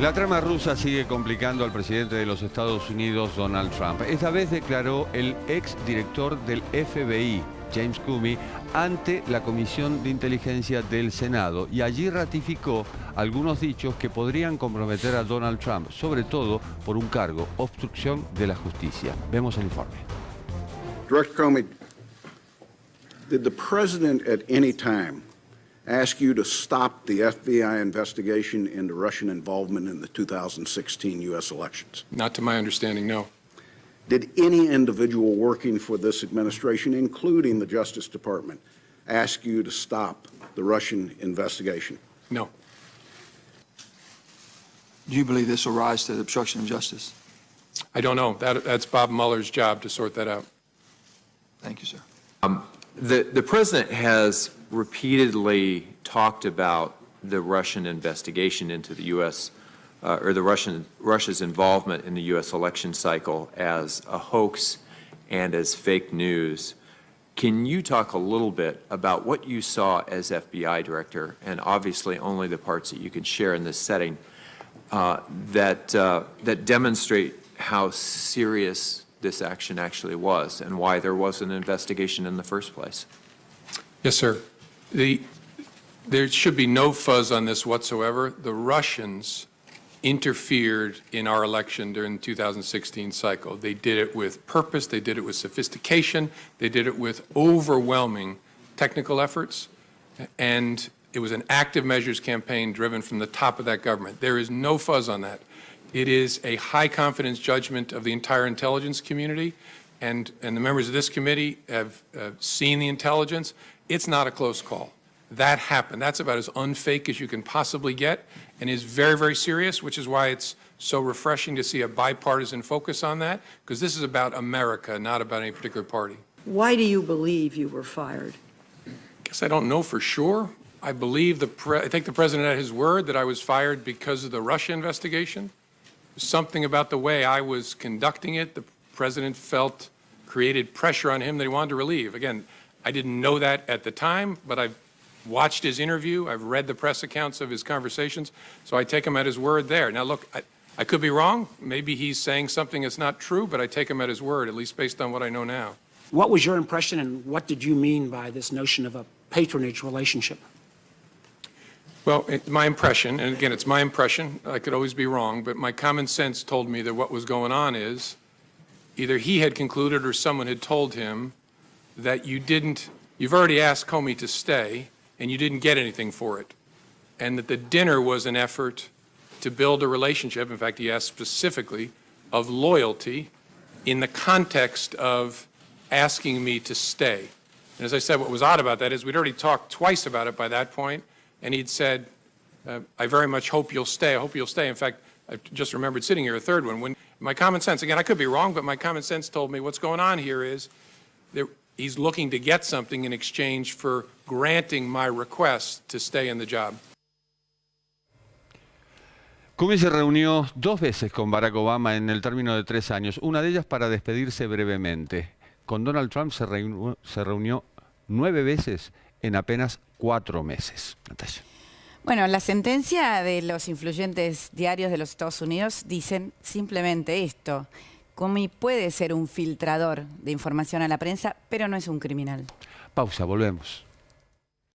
La trama rusa sigue complicando al presidente de los Estados Unidos, Donald Trump. Esta vez declaró el ex director del FBI, James Comey, ante la Comisión de Inteligencia del Senado y allí ratificó algunos dichos que podrían comprometer a Donald Trump, sobre todo por un cargo, obstrucción de la justicia. Vemos el informe. Director Comey, did the president at any time ask you to stop the FBI investigation into Russian involvement in the 2016 U.S. elections? Not to my understanding, no. Did any individual working for this administration, including the Justice Department, ask you to stop the Russian investigation? No. Do you believe this will rise to the obstruction of justice? I don't know. That's Bob Mueller's job to sort that out. Thank you, sir. The president has repeatedly talked about the Russian investigation into the U.S. Or Russia's involvement in the U.S. election cycle as a hoax and as fake news. Can you talk a little bit about what you saw as FBI director, and obviously only the parts that you can share in this setting, that demonstrate how serious this action actually was and why there was an investigation in the first place? Yes, sir. There should be no fuzz on this whatsoever. The Russians interfered in our election during the 2016 cycle. They did it with purpose, they did it with sophistication, they did it with overwhelming technical efforts, and it was an active measures campaign driven from the top of that government. There is no fuzz on that. It is a high confidence judgment of the entire intelligence community, and the members of this committee have seen the intelligence. It's not a close call. That happened. That's about as unfake as you can possibly get, and is very, very serious, which is why it's so refreshing to see a bipartisan focus on that, because this is about America, not about any particular party. Why do you believe you were fired? I guess I don't know for sure. I believe I take the president at his word that I was fired because of the Russia investigation. Something about the way I was conducting it, the president felt created pressure on him that he wanted to relieve. Again, I didn't know that at the time, but I've watched his interview, I've read the press accounts of his conversations, so I take him at his word there. Now look, I could be wrong, maybe he's saying something that's not true, but I take him at his word, at least based on what I know now. What was your impression, and what did you mean by this notion of a patronage relationship? Well, my impression, and again, it's my impression, I could always be wrong, but my common sense told me that what was going on is either he had concluded or someone had told him that you've already asked Comey to stay and you didn't get anything for it, and that the dinner was an effort to build a relationship, in fact, he asked specifically, of loyalty in the context of asking me to stay. And as I said, what was odd about that is we'd already talked twice about it by that point, and he'd said, I very much hope you'll stay. I hope you'll stay. In fact, I just remembered sitting here a third one. When my common sense, again, I could be wrong, but my common sense told me what's going on here is he's looking to get something in exchange for granting my request to stay in the job. Comey se reunió 2 veces con Barack Obama en el término de 3 años, una de ellas para despedirse brevemente. Con Donald Trump se reunió 9 veces en apenas 4 meses. Natalia. Bueno, la sentencia de los influyentes diarios de los Estados Unidos dicen simplemente esto. Comey puede ser un filtrador de información a la prensa, pero no es un criminal. Pausa, volvemos.